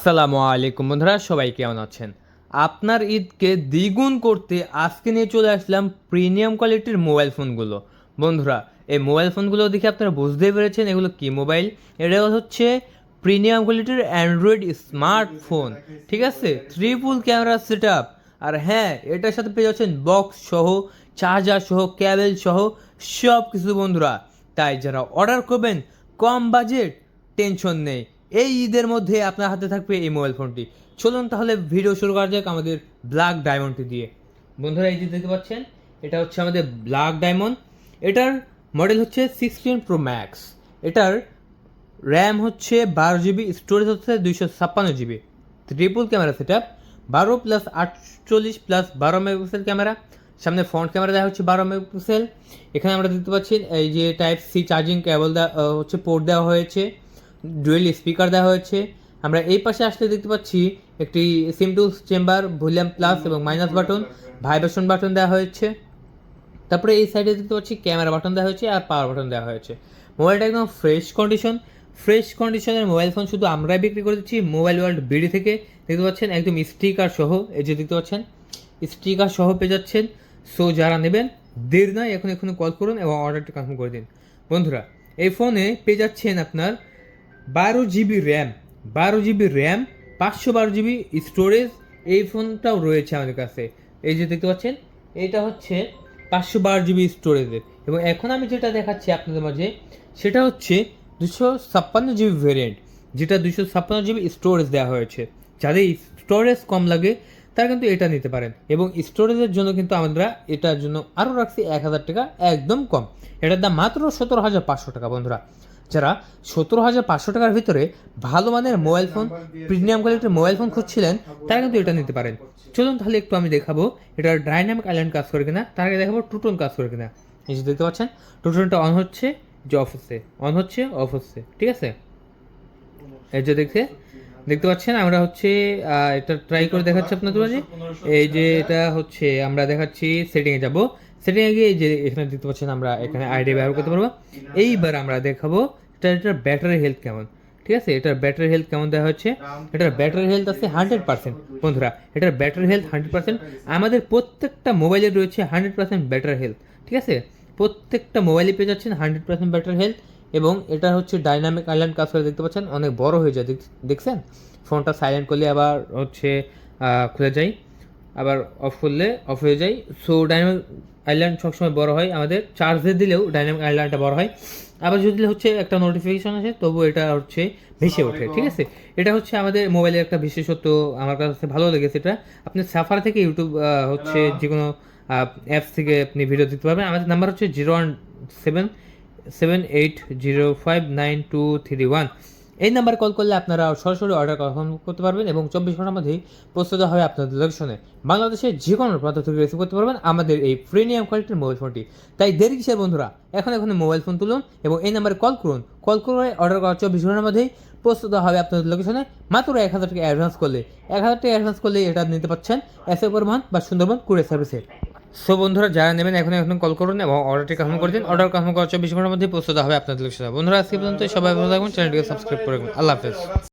আসসালামু আলাইকুম বন্ধুরা, সবাই কেমন আছেন? আপনার ঈদকে দ্বিগুণ করতে আজকে নিয়ে চলে আসলাম প্রিমিয়াম কোয়ালিটির মোবাইল ফোনগুলো। বন্ধুরা, এই মোবাইল ফোনগুলো দেখে আপনারা বুঝতেই পেরেছেন এগুলো কী মোবাইল। এটা হচ্ছে প্রিমিয়াম কোয়ালিটির অ্যান্ড্রয়েড স্মার্টফোন, ঠিক আছে? ট্রিপল ক্যামেরা সেট আপ, আর হ্যাঁ, এটার সাথে পেয়ে যাচ্ছেন বক্স সহ, চার্জার সহ, ক্যাবেল সহ সব কিছু বন্ধুরা। তাই যারা অর্ডার করবেন কম বাজেট, টেনশন নেই, এই ঈদের মধ্যে আপনার হাতে থাকবে এই মোবাইল ফোনটি। চলুন তাহলে ভিডিও শুরু করা যাক আমাদের ব্ল্যাক ডায়মন্ডটি দিয়ে। বন্ধুরা, এই যে দেখতে পাচ্ছেন, এটা হচ্ছে আমাদের ব্ল্যাক ডায়মন্ড। এটার মডেল হচ্ছে 16 Pro Max। এটার র্যাম হচ্ছে 12 GB, স্টোরেজ হচ্ছে 256 GB, triple camera set up, 12+48+12 megapixel camera. সামনে ফ্রন্ট ক্যামেরা দেওয়া হচ্ছে 12 মেগাপিক্সেল। এখানে আমরা দেখতে পাচ্ছি এই যে টাইপ সি চার্জিং কেবল হচ্ছে পোর্ট দেওয়া হয়েছে, ডুয়েল স্পিকার দেওয়া হয়েছে। আমরা এই পাশে আসলে দেখতে পাচ্ছি একটি seem to chamber, volume plus এবং মাইনাস বাটন, ভাইব্রেশন বাটন দেওয়া হয়েছে। তারপরে এই সাইডে দেখতে পাচ্ছি ক্যামেরা বাটন দেওয়া হয়েছে আর পাওয়ার বাটন দেওয়া হয়েছে। মোবাইলটা একদম ফ্রেশ কন্ডিশনের মোবাইল ফোন শুধু আমরাই বিক্রি করে দিচ্ছি মোবাইল ওয়ার্ল্ড বিডি থেকে। দেখতে পাচ্ছেন একদম স্টিকার সহ, এই যে দেখতে পাচ্ছেন স্টিকার সহ পেয়ে যাচ্ছেন। সো যারা নেবেন দেরি নয়, এখন কল করুন এবং অর্ডারটি কনফার্ম করে দিন। বন্ধুরা, এই ফোনে পেয়ে যাচ্ছেন আপনার 12 GB র্যাম, 512 GB স্টোরেজ। এই ফোনটাও রয়েছে আমাদের কাছে, এই যে দেখতে পাচ্ছেন এটা হচ্ছে 512 GB স্টোরেজের। এবং এখন আমি যেটা দেখাচ্ছি আপনাদের মাঝে সেটা হচ্ছে 256 GB ভেরিয়েন্ট, যেটা 256 GB স্টোরেজ দেওয়া হয়েছে। যাদের স্টোরেজ কম লাগে তারা কিন্তু এটা নিতে পারেন। এবং স্টোরেজের জন্য কিন্তু আমরা এটার জন্য আরও রাখছি 1000 টাকা, একদম কম। এটার দাম মাত্র 17,500 টাকা। বন্ধুরা, যারা 17,500 টাকার ভিতরে ভালো মানের মোবাইল ফোন, প্রিমিয়াম কোয়ালিটির মোবাইল ফোন খুঁজছিলেন, তারা কিন্তু এটা নিতে পারেন। চলুন তাহলে একটু আমি দেখাবো এটার ডাইনামিক আইল্যান্ড কাজ করে কিনা, তার আগে দেখাবো টু টোন কাজ করে কিনা। এই যে দেখতে পাচ্ছেন টু টোনটা অন হচ্ছে, যে অফ হচ্ছে, অন হচ্ছে, অফ হচ্ছে, ঠিক আছে? এই যে দেখতে পাচ্ছেন আমরা হচ্ছে এটা ট্রাই করে দেখাচ্ছি আপনাদের মাঝে। এই যে এটা হচ্ছে আমরা দেখাচ্ছি, সেটিংয়ে যাব। সেটিংয়ে গিয়ে এই যে এখানে দেখতে পাচ্ছেন আমরা এখানে আইডি ব্যবহার করতে পারবো। এইবার আমরা দেখাবো এটার ব্যাটারি হেলথ কেমন, ঠিক আছে? এটার ব্যাটারি হেলথ কেমন দেওয়া হচ্ছে। এটার ব্যাটারি হেলথ আছে 100%। বন্ধুরা, এটার ব্যাটারি হেলথ 100%। আমাদের প্রত্যেকটা মোবাইলে রয়েছে 100% ব্যাটারি হেলথ, ঠিক আছে? প্রত্যেকটা মোবাইলে পেয়ে যাচ্ছেন 100% ব্যাটারি হেলথ। এবং এটা হচ্ছে ডাইনামিক আইল্যান্ড কাজ করে, দেখতে পাচ্ছেন অনেক বড় হয়ে যায়, দেখছেন? ফোনটা সাইলেন্ট করলে আবার হচ্ছে খুলে যায়, আবার অফ করলে অফ হয়ে যায়। সো ডাইনামিক আইল্যান্ড সবসময় বড় হয়। আমাদের চার্জে দিলেও ডাইনামিক আইল্যান্ডটা বড় হয়। আবার যদি হচ্ছে একটা নোটিফিকেশন আসে তবু এটা হচ্ছে ভেসে ওঠে, ঠিক আছে? এটা হচ্ছে আমাদের মোবাইলের একটা বিশেষত্ব, আমার কাছে ভালো লেগেছে এটা। আপনি সাফার থেকে ইউটিউব হচ্ছে যে কোনো অ্যাপস থেকে আপনি ভিডিও দেখতে পারবেন। আমাদের নাম্বার হচ্ছে 01778059231। এই নাম্বারে কল করলে আপনারা সরাসরি অর্ডার কনফার্ম করতে পারবেন এবং 24 ঘন্টার মধ্যেই প্রস্তুত হবে আপনাদের লোকেশনে। বাংলাদেশের যে কোনো প্রান্ত থেকে রিসিভ করতে পারবেন আমাদের এই প্রিমিয়াম কোয়ালিটির মোবাইল ফোনটি। তাই দেরি কিসের বন্ধুরা, এখন মোবাইল ফোন তুলুন এবং এই নাম্বারে কল করুন। কল করে অর্ডার করার 24 ঘন্টার মধ্যেই প্রস্তুত হবে আপনাদের লোকেশনে। মাত্র 1000 টাকা অ্যাডভান্স করলে, 1000 টাকা অ্যাডভান্স করলে এটা নিতে পারছেন এসএ পরিবহন বা সুন্দরবন কুরিয়ার সার্ভিসে। সো বন্ধুরা, যারা নেবেন এখন কল করুন এবং অর্ডারটি কনফার্ম করে দিন। অর্ডার কনফার্ম করার 24 ঘন্টার মধ্যে প্রস্তুত হবে আপনাদের লোকেশনে। বন্ধুরা, আজকে পর্যন্ত সবাই ভালো থাকবেন, চ্যানেলটিকে সাবস্ক্রাইব করে রাখবেন। আল্লাহ হাফেজ।